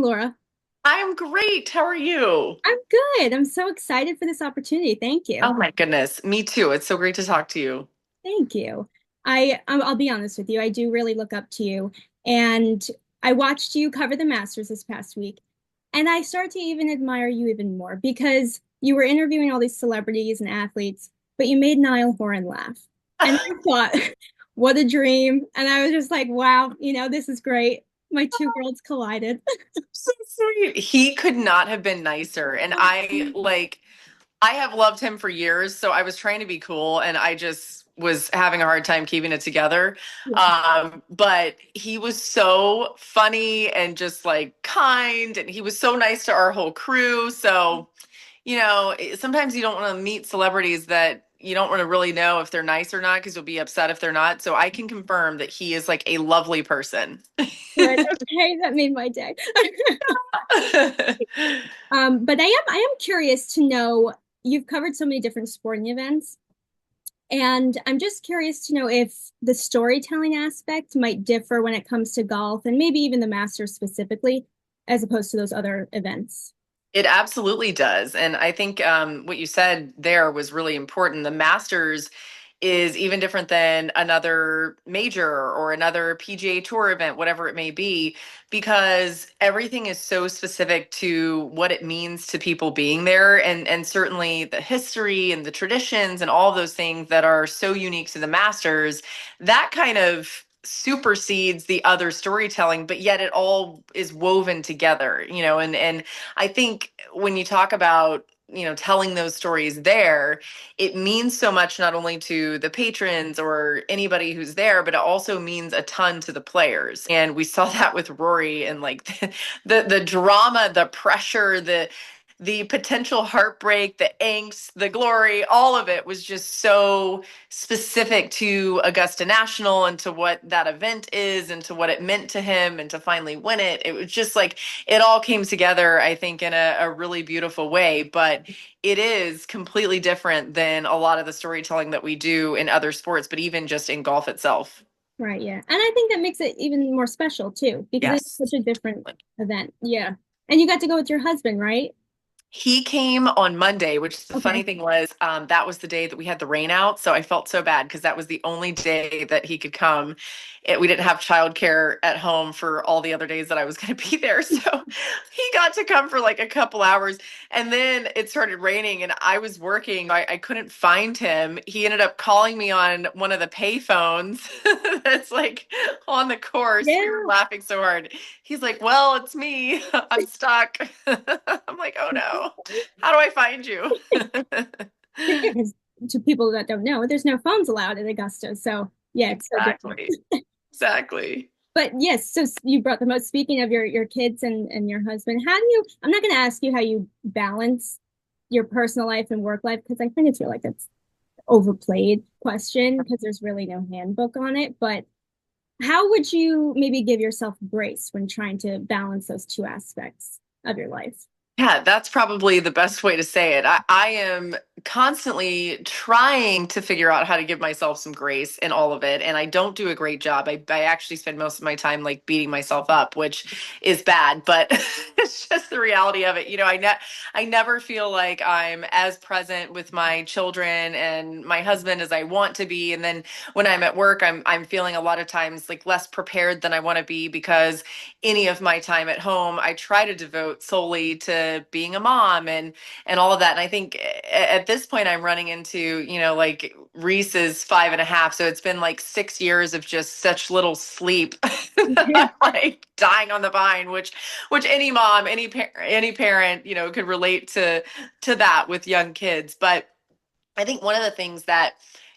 Laura. I'm great. How are you? I'm good. I'm so excited for this opportunity. Thank Oh you. my goodness. Me too. It's so great to talk to you. Thank you. I'll be honest with you. I do really look up to you, and I watched you cover the Masters this past week, and I started to even admire you even more because you were interviewing all these celebrities and athletes, but you made Niall Horan laugh, and I thought, what a dream! And I was just like, wow, this is great. My two worlds collided. So sweet. He could not have been nicer. And I have loved him for years, so I was trying to be cool and I just was having a hard time keeping it together. But he was so funny and just like kind, and he was so nice to our whole crew. So sometimes you don't want to meet celebrities that you don't want to really know if they're nice or not because you'll be upset if they're not. So I can confirm that he is like a lovely person. Good. Okay, that made my day. But I am curious to know, you've covered so many different sporting events, and I'm just curious to know if the storytelling aspect might differ when it comes to golf and maybe even the Masters specifically, as opposed to those other events. It absolutely does. And I think what you said there was really important. The Masters is even different than another major or another PGA Tour event, whatever it may be, because everything is so specific to what it means to people being there, and certainly the history and the traditions and all of those things that are so unique to the Masters. That kind of supersedes the other storytelling, but yet it all is woven together, and I think when you talk about, telling those stories there, it means so much not only to the patrons or anybody who's there, but it also means a ton to the players. And we saw that with Rory, and like the drama, the pressure, the potential heartbreak, the angst, the glory, all of it was just so specific to Augusta National and to what that event is and to what it meant to him and to finally win it. It was just like it all came together, I think, in a really beautiful way. But it is completely different than a lot of the storytelling that we do in other sports, but even just in golf itself. Right, yeah. And I think that makes it even more special too, because it's Yes. such a different event. Yeah. And you got to go with your husband, right? He came on Monday, which the funny Okay. thing was, that was the day that we had the rain out. So I felt so bad because that was the only day that he could come. We didn't have childcare at home for all the other days that I was going to be there. So he got to come for like a couple hours. And then it started raining and I was working. I couldn't find him. He ended up calling me on one of the pay phones that's like on the course. We were Yeah. laughing so hard. He's like, "Well, it's me. I'm stuck." I'm like, "Oh no. How do I find you?" Because to people that don't know, there's no phones allowed in Augusta. So yeah, it's so different. Exactly. Exactly. But yes, so you brought them up. Speaking of your kids and your husband, how do you? I'm not going to ask you how you balance your personal life and work life because I kind of feel like that's overplayed question because there's really no handbook on it. But how would you maybe give yourself grace when trying to balance those two aspects of your life? Yeah, that's probably the best way to say it. I am constantly trying to figure out how to give myself some grace in all of it. And I don't do a great job. I actually spend most of my time like beating myself up, which is bad, but it's just the reality of it. I never feel like I'm as present with my children and my husband as I want to be. And then when I'm at work, I'm feeling a lot of times like less prepared than I want to be because any of my time at home, I try to devote solely to being a mom and all of that. And I think at this point, I'm running into, like Reese's 5.5. So it's been like 6 years of just such little sleep. I'm like dying on the vine, which any mom, any parent, could relate to that with young kids. But I think one of the things that,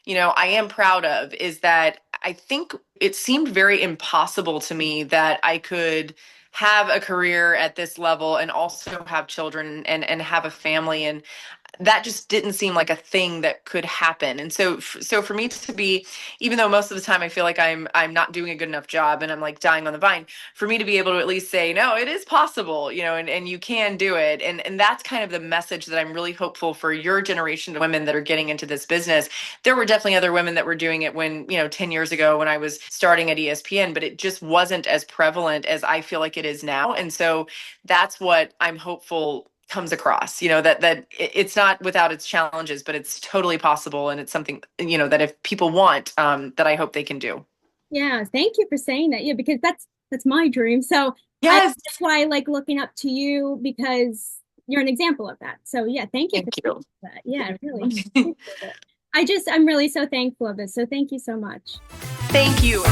I am proud of is that I think it seemed very impossible to me that I could have a career at this level and also have children and have a family. And that just didn't seem like a thing that could happen. And so for me to be, even though most of the time I feel like I'm not doing a good enough job and I'm like dying on the vine, for me to be able to at least say, no, it is possible, and you can do it. And that's kind of the message that I'm really hopeful for your generation of women that are getting into this business. There were definitely other women that were doing it when, 10 years ago when I was starting at ESPN, but it just wasn't as prevalent as I feel like it is now. And so that's what I'm hopeful comes across, that it's not without its challenges, but it's totally possible. And it's something, that if people want, that I hope they can do. Yeah, thank you for saying that. Yeah, because that's my dream. So Yes. that's why I like looking up to you because you're an example of that. So yeah, thank you Thank for saying you. that. Yeah, really. Appreciate it. I'm really so thankful of this. So thank you so much. Thank you.